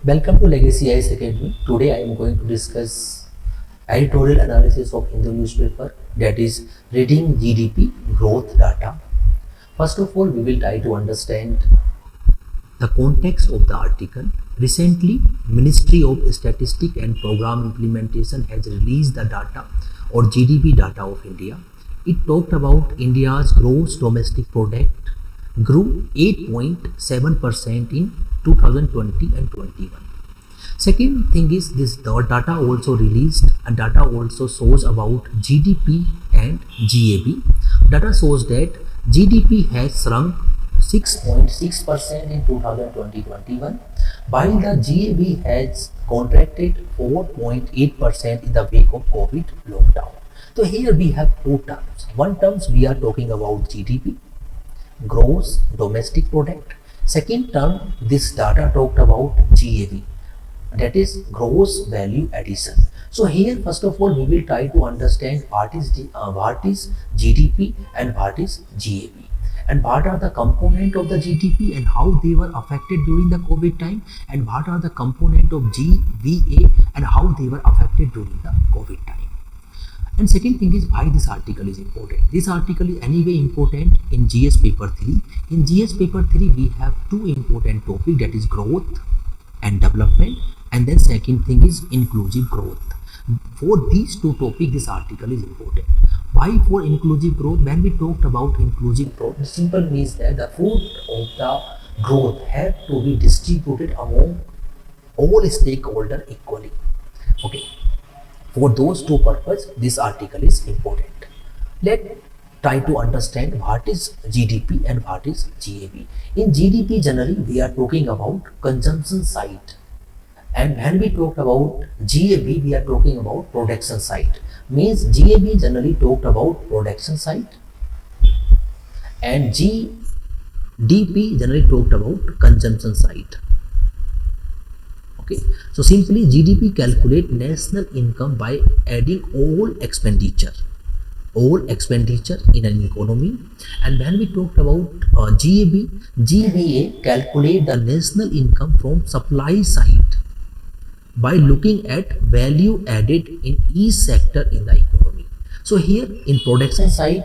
Welcome to Legacy IS Academy. Today I am going to discuss editorial analysis of Hindu newspaper, that is reading GDP growth data. First of all, we will try to understand the context of the article. Recently, Ministry of Statistics and Program Implementation has released the data or GDP data of India. It talked about India's gross domestic product grew 8.7% in 2020 and 21. Second thing is this data also released and data also shows about GDP and GAB. Data shows that GDP has shrunk 6.6% in 2020-21 while the GAB has contracted 4.8% in the wake of COVID lockdown. So here we have two terms. One terms we are talking about GDP, gross domestic product. Second term, this data talked about GAV, that is gross value addition. So here first of all we will try to understand what is GDP and what is GAV, and what are the component of the GDP and how they were affected during the COVID time, and what are the component of GVA and how they were affected during the COVID time. And second thing is why this article is important. This article is anyway important in GS paper 3. In GS paper 3 we have two important topics, that is growth and development, and then second thing is inclusive growth. For these two topics this article is important. Why for inclusive growth? When we talked about inclusive growth, it simple means that the fruit of the growth have to be distributed among all stakeholders equally. Okay. For those two purposes, this article is important. Let's try to understand what is GDP and what is GAB. In GDP, generally, we are talking about consumption side. And when we talk about GAB, we are talking about production side. Means GAB generally talked about production side. And GDP generally talked about consumption side. Okay, so simply GDP calculate national income by adding all expenditure in an economy. And when we talked about GVA calculate the national income from supply side by looking at value added in each sector in the economy. So here in production side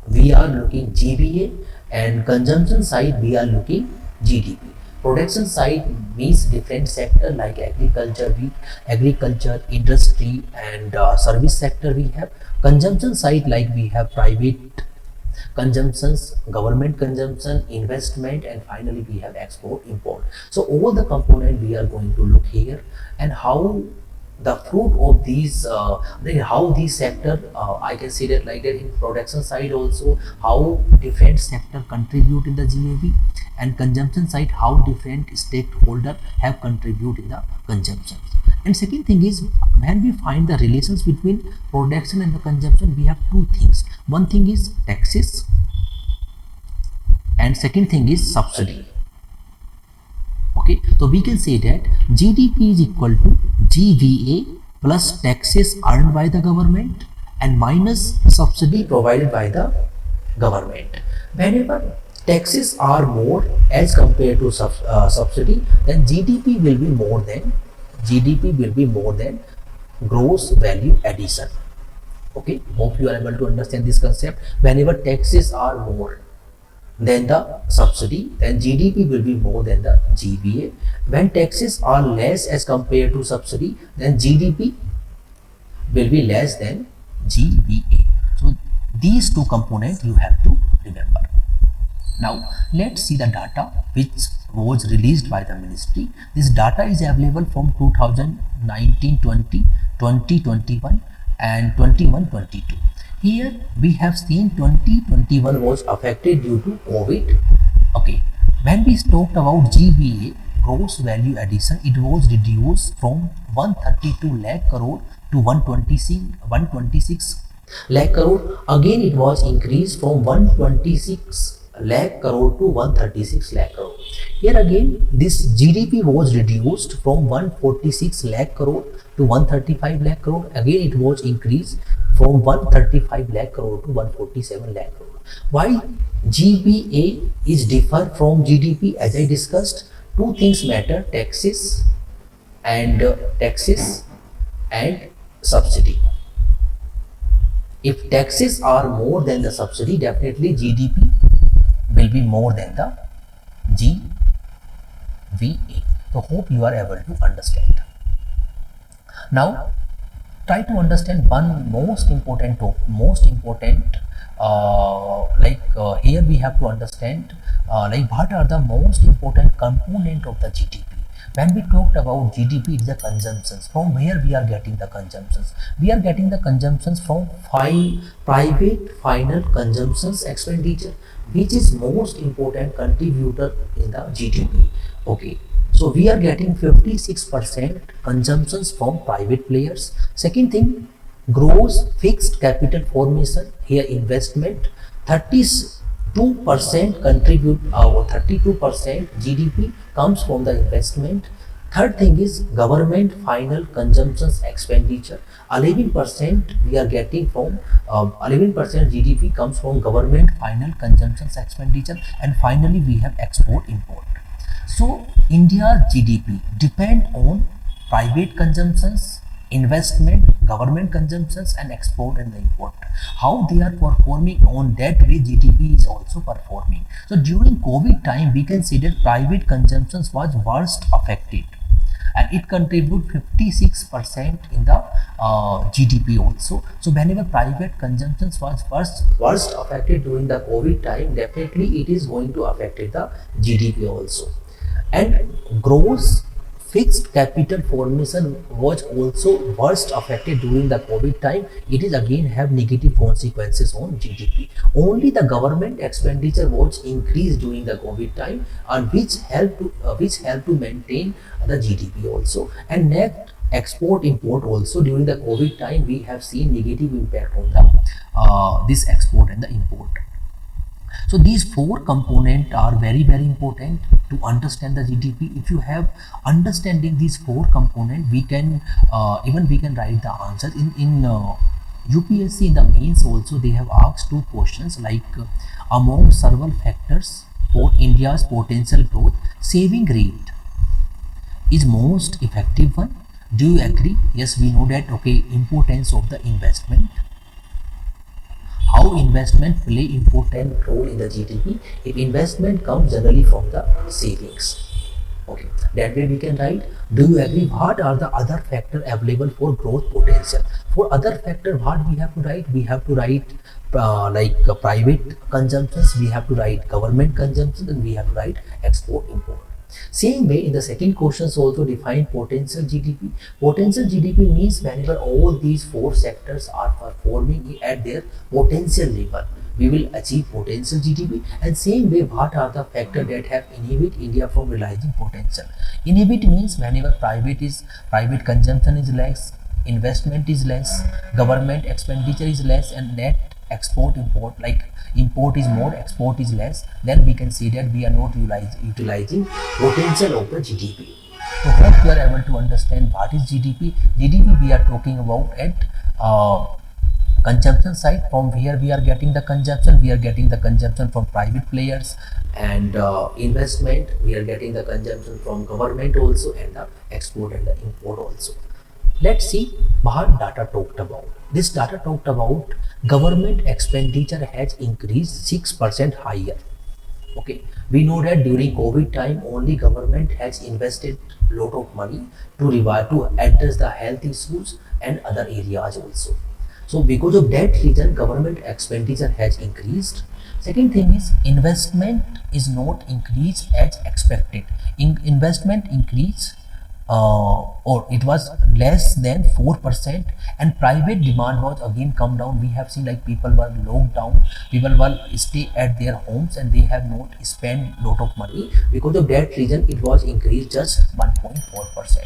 we are looking GVA, and consumption side we are looking GDP. Production side means different sector like agriculture, industry, and service sector we have. Consumption side like we have private consumptions, government consumption, investment, and finally we have export import. So all the component we are going to look here, and how the fruit of these how these sector I can say that like that in production side also how different sector contribute in the GAV, and consumption side how different stakeholder have contributed in the consumption. And second thing is when we find the relations between production and the consumption, we have two things. One thing is taxes and second thing is subsidy. Okay, so we can say that GDP is equal to GVA plus taxes earned by the government and minus subsidy provided by the government. Whenever taxes are more as compared to subsidy, then GDP will be more than gross value addition. Okay, hope you are able to understand this concept. Whenever taxes are more than the subsidy, then GDP will be more than the GVA. When taxes are less as compared to subsidy, then GDP will be less than GVA. So these two components you have to remember. Now let's see the data which was released by the ministry. This data is available from 2019-20, 2021 and 21-22. Here we have seen 2021 was affected due to COVID. Okay, when we talked about GVA, gross value addition, it was reduced from 132 lakh crore to 126 lakh crore. Again it was increased from 126 lakh crore to 136 lakh crore. Here again this GDP was reduced from 146 lakh crore to 135 lakh crore. Again it was increased from 135 lakh crore to 147 lakh crore. Why GPA is different from GDP? As I discussed, Two things matter: taxes and subsidy. If taxes are more than the subsidy, definitely GDP will be more than the GVA. So hope you are able to understand. Now try to understand one most important here we have to understand what are the most important component of the GDP. When we talked about GDP, it is the consumptions. From where we are getting the consumptions? We are getting the consumptions from private final consumptions expenditure, which is most important contributor in the GDP. Okay, so we are getting 56% consumptions from private players. Second thing, gross fixed capital formation, here investment 32% contribute, or 32% GDP comes from the investment. Third thing is government final consumptions expenditure, 11% we are getting from 11% GDP comes from government final consumptions expenditure. And finally we have export import. So India's GDP depend on private consumptions, investment, government consumptions, and export and import. How they are performing, on that way GDP is also performing. So during COVID time, we can see that private consumptions was worst affected, and it contribute 56% in the GDP also. So whenever private consumptions was worst affected during the COVID time, definitely it is going to affect the GDP also. And gross fixed capital formation was also worst affected during the COVID time. It is again have negative consequences on GDP. Only the government expenditure was increased during the COVID time, and which helped to maintain the GDP also. And next, export import also during the COVID time we have seen negative impact on the this export and the import. So these four components are very important to understand the GDP. If you have understanding these four components, we can write the answers in UPSC. In the mains also they have asked two questions like among several factors for India's potential growth, saving rate is most effective one. Do you agree? Yes, we know that. Okay, importance of the investment. How investment play important role in the GDP? If investment comes generally from the savings. Okay, that way we can write. Do you agree? What are the other factors available for growth potential? For other factor, what we have to write? We have to write private consumptions, we have to write government consumption, and we have to write export import. Same way in the second questions also define potential GDP. Potential GDP means whenever all these four sectors are performing at their potential level, we will achieve potential GDP. And same way, what are the factors that have inhibit India from realizing potential? Inhibit means whenever private consumption is less, investment is less, government expenditure is less, and net export import, like import is more, export is less, then we can see that we are not utilizing potential of the GDP. So hope you are able to understand what is GDP. GDP we are talking about at consumption side. From where we are getting the consumption? We are getting the consumption from private players, and investment we are getting the consumption from government also, and the export and the import also. Let's see what data talked about. This data talked about government expenditure has increased 6% higher. Okay, we know that during COVID time only government has invested lot of money to address the health issues and other areas also. So because of that reason government expenditure has increased. Second thing is investment is not increased as expected. Investment increase or it was less than 4%, and private demand was again come down. We have seen like people were locked down, people were stay at their homes, and they have not spent lot of money. Because of that reason it was increased just 1.4%.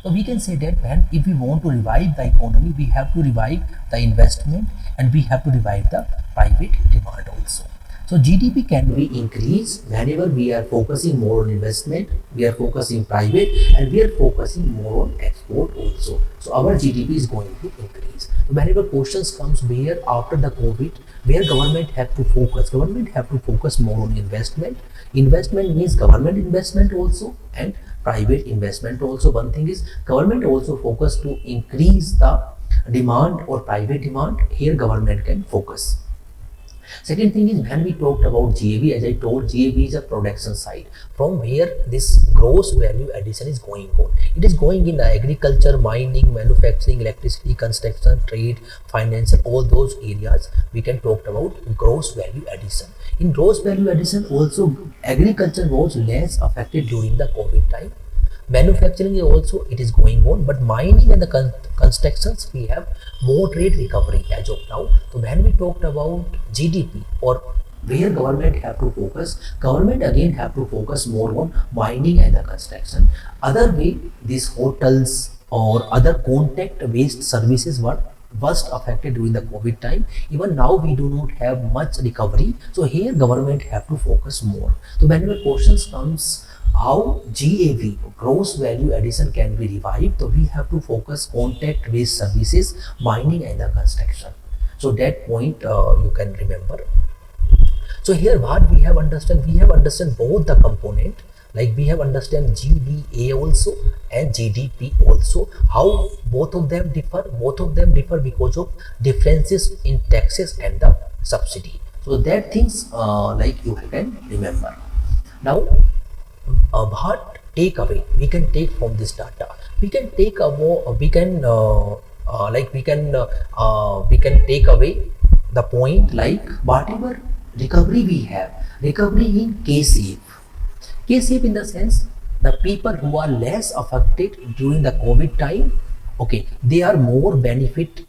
So we can say that if we want to revive the economy, we have to revive the investment and we have to revive the private demand also. So GDP can be increased whenever we are focusing more on investment, we are focusing private, and we are focusing more on export also. So our GDP is going to increase. whenever questions comes where after the COVID, where government have to focus, government have to focus more on investment. Investment means government investment also and private investment also. One thing is government also focus to increase the demand or private demand. Here government can focus. Second thing is when we talked about GAV, as I told, GAV is a production side from where this gross value addition is going on. It is going in agriculture, mining, manufacturing, electricity, construction, trade, financial, all those areas we can talk about gross value addition. In gross value addition also agriculture was less affected during the COVID time. Manufacturing is also it is going on, but mining and the constructions we have moderate recovery as of now. So when we talked about GDP or where government have to focus, government again have to focus more on mining and the construction. Other way, these hotels or other contact based services were worst affected during the COVID time. Even now we do not have much recovery, so here government have to focus more. So whenever questions comes how GAV, gross value addition, can be revived, so we have to focus contact based services, mining and the construction. So that point you can remember. So here what we have understand both the component, like we have understand GVA also and GDP also, how both of them differ. Both of them differ because of differences in taxes and the subsidy. So that things like you can remember. Now what takeaway we can take from this data? We can take a more, we can take away the point like whatever recovery we have, recovery in K-shape. K-shape in the sense the people who are less affected during the COVID time, okay, they are more benefited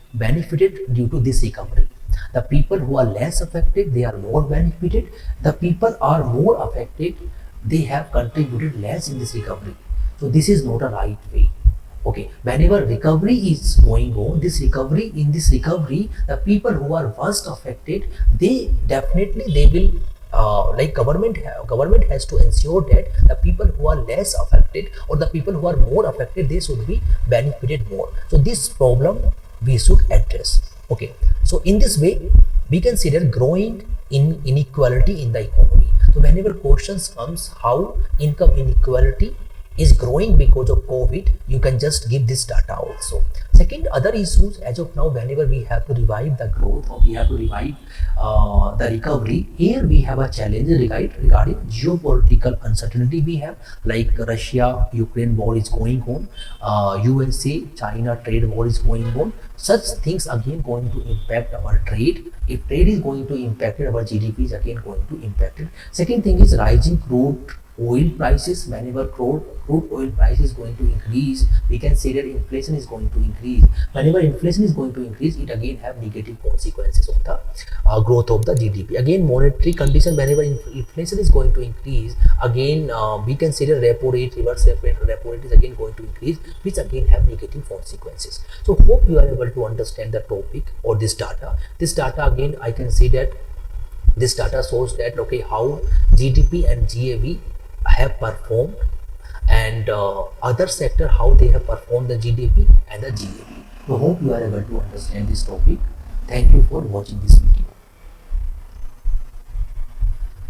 due to this recovery. The people who are less affected, they are more benefited. The people are more affected, they have contributed less in this recovery. So this is not a right way. Okay, whenever recovery is going on, this recovery, the people who are worst affected, they definitely they will like government has to ensure that the people who are less affected or the people who are more affected, they should be benefited more. So this problem we should address. Okay, so in this way we consider growing inequality in the economy. So whenever questions comes how income inequality is growing because of COVID, you can just give this data also. Second, other issues as of now, whenever we have to revive the growth or we have to revive the recovery, here we have a challenge regarding geopolitical uncertainty. We have like Russia-Ukraine war is going on, USA-China trade war is going on. Such things again going to impact our trade. If trade is going to impact it, our GDP is again going to impact it. Second thing is rising crude oil prices. Whenever crude oil price is going to increase, we can say that inflation is going to increase. Whenever inflation is going to increase, it again have negative consequences of the growth of the GDP. Again, monetary condition, whenever inflation is going to increase, again we consider repo rate, reverse repo rate is again going to increase, which again have negative consequences. So hope you are able to understand the topic or this data. This data again I can say that this data shows that okay how GDP and GAV have performed and other sector how they have performed the GDP and the GAV. So hope you are able to understand this topic. Thank you for watching this video.